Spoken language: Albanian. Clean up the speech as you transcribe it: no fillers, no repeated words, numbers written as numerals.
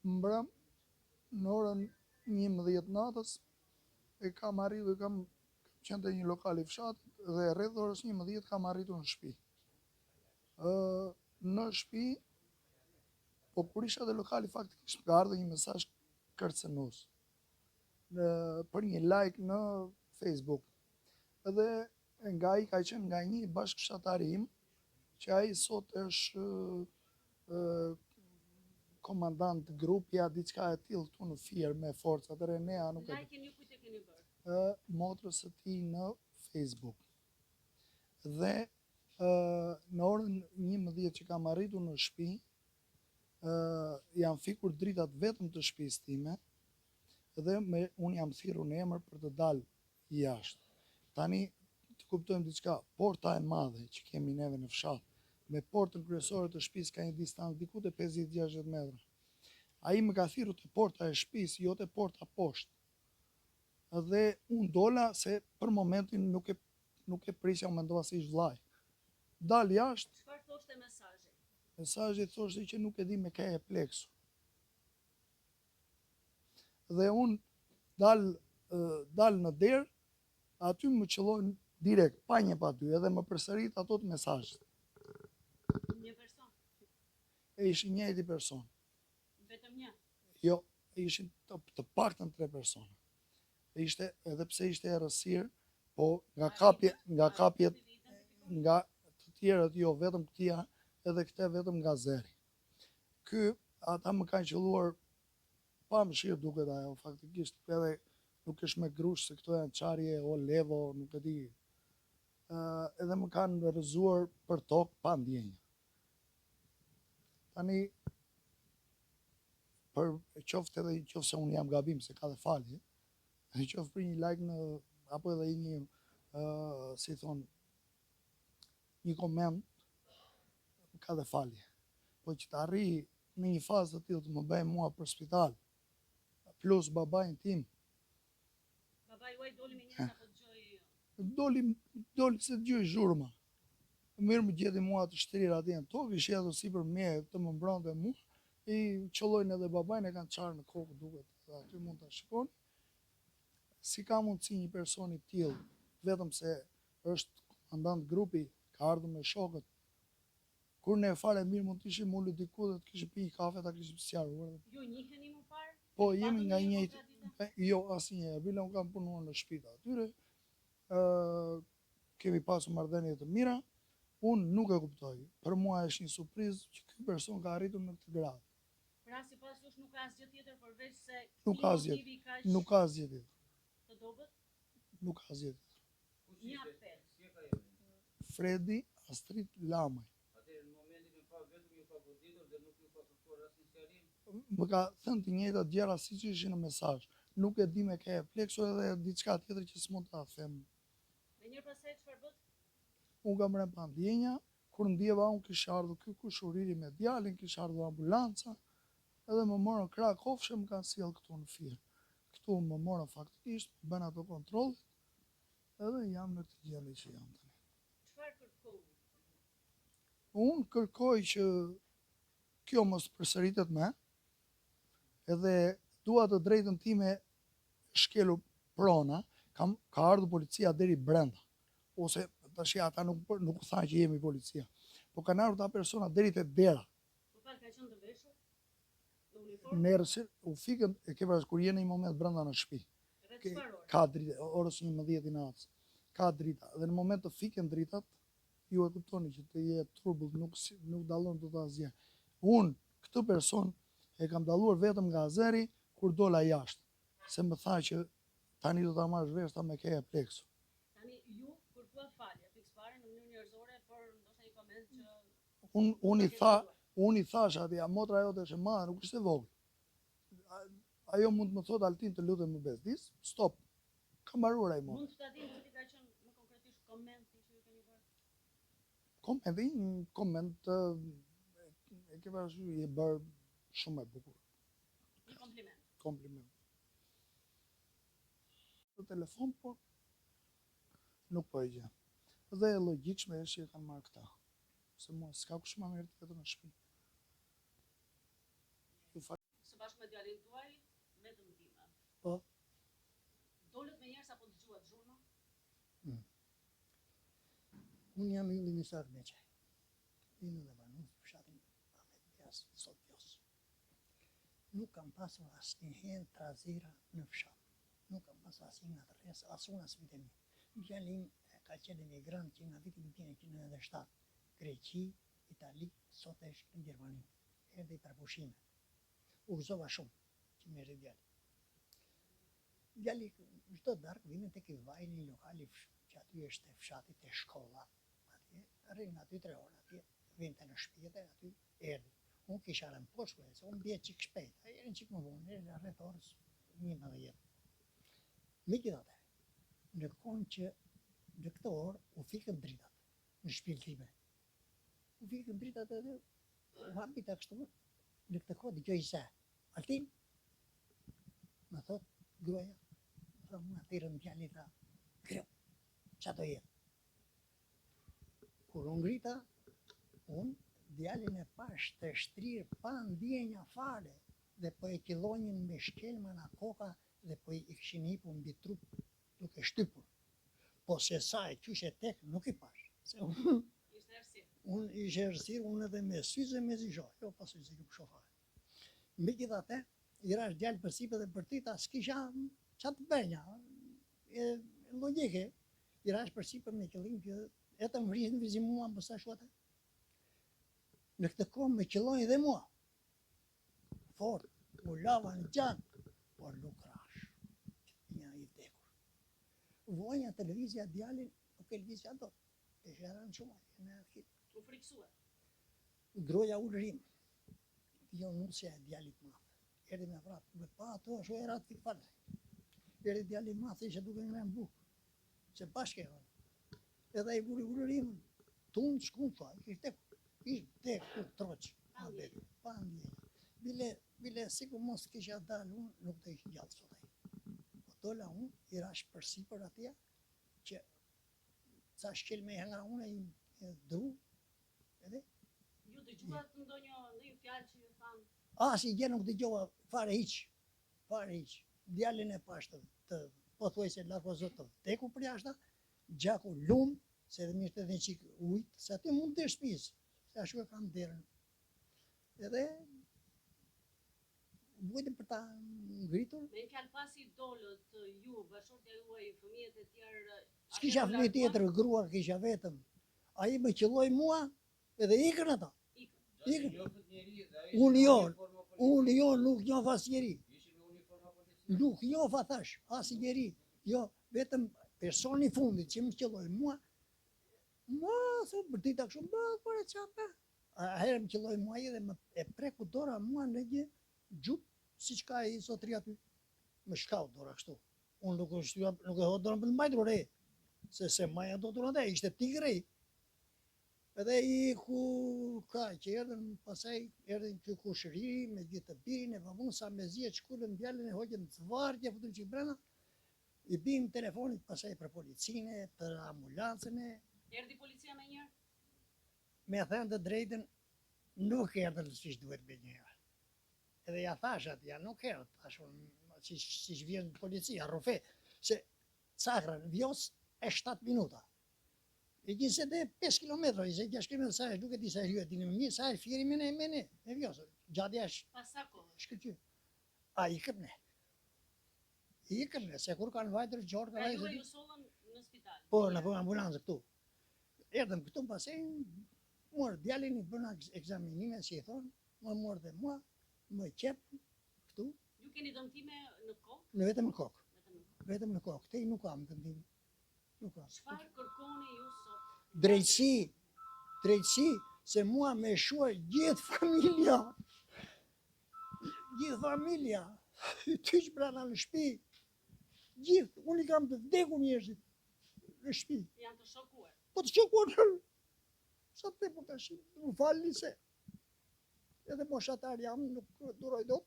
mbrëm në orën 11 natës e kam arritur, kam qenë te një lokal i fshatit dhe rreth orës 11 kam arritur në shtëpi. Në shtëpi, po kur isha te lokali faktikisht ka ardhur një mesazh kërcënues për një like në Facebook. Edhe nga ai ka qenë nga një bashkëshatar im, që ai sot është komandant grupi a diçka e tillë këtu në Fier me forcat e Renea, nuk e di. Kujt e keni bërë? Motrës së tij në Facebook. Dhe në orën 11 që kam arritur në shtëpi, jam fikur dritat vetëm të shtëpisë time dhe unë jam thirrur në emër për të dalë jashtë. Tani të kuptojmë diçka, porta e madhe që kemi neve në fshat me portën kryesore të shtëpisë ka një distancë diku te 50-60 metra. Ai më ka thirrur te porta e shtëpisë, jo te porta poshtë. Dhe unë dola se për momentin nuk e prisja, unë mendova se ish vllai. Dal jashtë. Çfarë thoshte mesazhi? Mesazhi thoshte që nuk e di me kë e pleksu. Dhe unë dal në derë, aty më qellojnë direkt, pa një pa dy, edhe më përsërit ato të mesazhet. Një person? E ishin njëjti person. Vetëm një? Jo, ishin të paktën 3 persona. Ishte, edhe pse ishte errësirë, po nga kapjet, nga të tjerët jo, vetëm këtia, edhe këte vetëm nga zeri. Ata më kanë qelluar pa mëshirë duket ajo, faktikisht, edhe nuk është me grush se këto janë qarje o levo, nuk e di. Edhe më kanë rrëzuar për tokë pa ndjenjë. Tani, për qoftë edhe qoftë se unë jam gabim, se ka dhe falje, në qoftë për një like apo edhe një, si thonë, një koment, ka dhe falje. Po që të arri në një fazë të tillë të më bëjë mua për spital, plus babajin tim. Babai juaj doli me njerëz apo dëgjoi? Doli se dëgjoi zhurma. Mirë më gjeti mua të shtrirë atje në tokë, ishi ato sipër mje të më mbronte mua, i qollojnë edhe babajin, e kanë qarë në kokë duket, dhe aty mund të shikoni. Si ka mundësi një person i tillë, vetëm se është komandant grupi, ka ardhur me shokët, kur ne fare mirë mund të ishim ulur diku dhe të kishim pi kafe, ta kishim sqaruar. Ju njiheni më parë? Po, jemi nga njëjti. Jo, asnjëherë. Bile unë kam punuar në shtëpitë atyre. Kemi pasur marrëdhënie të mira. Unë nuk e kuptoj. Për mua është një surprizë që ky person ka arritur në këtë gradë. Pra sipas jush nuk ka asgjë tjetër përveç se nuk ka asgjë tjetër. Të dobët? Nuk ka asgjë tjetër. Një apel. Fredi Astrid Lamaj. Më ka thënë të njëjtat gjëra siç ishin në mesazh. Nuk e di me kë e pleksu edhe diçka tjetër që s'mund ta them. Me njëherë pastaj çfarë bët? Unë kam rënë pa ndjenja, kur ndjeva unë kishte ardhur ky kushuriri me djalin, kishte ardhur ambulanca, edhe më morën krah kofshë, më kanë sjell këtu në Fier. Këtu më morën faktikisht, më bën ato kontrollet, edhe jam në këtë gjendje që jam tani. Çfarë kërkon? Unë kërkoj që kjo mos përsëritet më, edhe dua të drejtën time shkelur prona, ka ardhur policia deri brenda, ose tash ata nuk thanë që jemi policia, po kanë ardhur ta persona deri te dera. Po ka qenë të veshur? Në uniformë? Në errësirë, u fikën, e ke parasysh kur je në një moment brenda në shtëpi. Ka drita, orës 11 i natës. Ka drita, dhe në moment të fiken dritat, ju e kuptoni që të jetë turbull, nuk dallon dot asgjë. Unë këtë person e kam dalluar vetëm nga azeri kur dola jashtë, se më tha që tani do ta marrësh vesh ta me kë e pleksu. Tani ju kërkuat falje, fiksfare në mënyrë njerëzore, por ndoshta një koment që unë i thash atij, motra jote është e madhe, nuk është e vogël. Ajo mund të më thotë Altin, të lutem më bezdis, stop. Ka mbaruar ai motra. Mund të ta dinë cili ka qenë më konkretisht komenti që ju keni bërë? Koment e ke parasysh i bërë shumë e bukur. Një kompliment. Kompliment. Në telefon, po nuk po e gjej. Dhe e logjikshme është që e kanë marrë këta. Se mua s'ka kush më merr tjetër në shtëpi. bashkë me djalin tuaj, vetëm time. Po. Dolët me njerës apo dëgjuat zhurma? Unë jam ylli Misak Meqaj. Vinë dhe banus për fshatin Ahmet Bias, sot Bios. Nuk kam pasur asnjëherë trazira në fshat. Nuk kam pasur asnjë nga të rres, as unë as vitin. Djali im ka qenë emigrant që nga viti 1997, Greqi, Itali, sot është në Gjermani. Erdhi për pushime. U gëzova shumë që më erdhi djali. Djali çdo darkë vinin tek i vajni lokali që aty është fshati te shkolla. Atje rrin aty 3 orë atje, vinte në shtëpi dhe aty erdhi. Unë kisha rënë poshtë, se unë bie çik shpejt. Ai era çik më vonë, era rreth orës 11. Megjithatë, në kohën që në këtë orë u fikën dritat në shtëpinë time. U fikën dritat edhe u hapita kështu. Në këtë kohë dëgjoj se Altin më thot gruaja, tha mua thirrën djali tha, "Kreu, ç'a do jetë?" Kur unë ngrita, unë djalin e pash të shtrirë pa ndjenja fare dhe po e killonjën me shkelma në koka dhe po i kishin hipur mbi trup duke shtypur. Po se sa e qyshe tek nuk i pash. Se Ishte errësirë. unë ishe errësirë, unë edhe me syze me zisho, jo pas syze nuk shofare. Megjithatë, i rash djalë për sipër dhe për tita, s'kisha qa të bënja, logjike, i rash për sipër me qëllim që e të më vrizin mua më sa shuate. Në këtë kohë me qëllojnë dhe mua. Fort, u lava në gjanë, por nuk rash. Një i vdekur. Vojnja televizja djalin, nuk e lvizja do. E shëran shumë, në arkiv. U friksua. Groja u rrim. Jo nusja e djalit madh. Erdi me vrap, me pa ato ashtu e ratë fikfale. Erdi djali madh ishe duke ngrenë bukë. Se bashke e edhe i buri ulërimën. Tunë shkun fa, ishte tekur troq. Pa ndjenja. Bile sikur mos kisha dalë unë, nuk të ishë gjallë sot ai. Po dola unë, i rash për sipër atje, që ca shkel me nga unë i dru, edhe Ju dëgjuat ndonjë fjalë që ju thanë? as i gjë nuk dëgjova fare hiç. Fare hiç. Djalin e pash të pothuajse largozot të vdekur për jashta, gjaku lum, se edhe mirë të dhe qik ujtë, se aty mund të shtëpisë, se ashtu e kam derën. Edhe vujtëm për ta ngritur, Me një fjalë pasi dolët ju, bashortja juaj, fëmijët e tjerë... s'kisha fëmijë tjetër, grua kisha vetëm. Ai më qelloi mua edhe ikën ata. Ikën. Unë jo, nuk njoh as njeri. Nuk njoh thash, as njeri. Jo, vetëm personi i fundit që më qelloi mua, se bërtita kështu, por e çapa. Herë më qelloi mua ai dhe më e preku dora mua në një xhup, siç ka ai zotri aty. Më shkau dora kështu. Unë nuk e ho dorën për të mbajtur re. Se maja do të rënde, ishte tigre. Edhe i ku ka që erdhen, pasaj erdhen kjo kushëri me gjithë të birin e vëmun sa me zje shkullën djallin e hoqën të vartje, futën që i brena, i bim telefonit pasaj për policine, për ambulancën e, Erdi policia me njërë? me thënë të drejtën, nuk erdhen siç duhet me njëherë. Edhe ja thash atja, nuk erdhen, thash unë, siç vjen policia, rrufe, se Cakra në Vjos e 7 minuta. E 25 km, 26 km, sa është, nuk e di sa është ju e dini më mirë, sa është fjeri me ne, me Vjos, gjatja është Pas sa kohë? shkëlqy. A ikëm ne. Ikëm ne, se kur kanë vajtër gjorë, Pra juaj ju sollën në spital? po, në po ambulancë këtu. Erdhëm këtu pasaj, morë djalin, i bëna ekzaminime, si e thonë, më morë dhe mua, më qepë këtu, Ju keni dëmtime në kokë? në vetëm në kokë. Vetëm në kokë. Vetëm në kokë, këtej nuk kam dëmtim. Nuk kam. Çfarë kërkoni ju sot? Drejtësi, se mua me shuar gjithë familja. Gjithë familja, tyç brana në shtëpi. Gjithë, unë i kam të vdekur njerëzit në shtëpi. Janë të shokuar. Po të shokuar, sa të po tash, më falni se edhe moshatar jam, nuk duroj dot.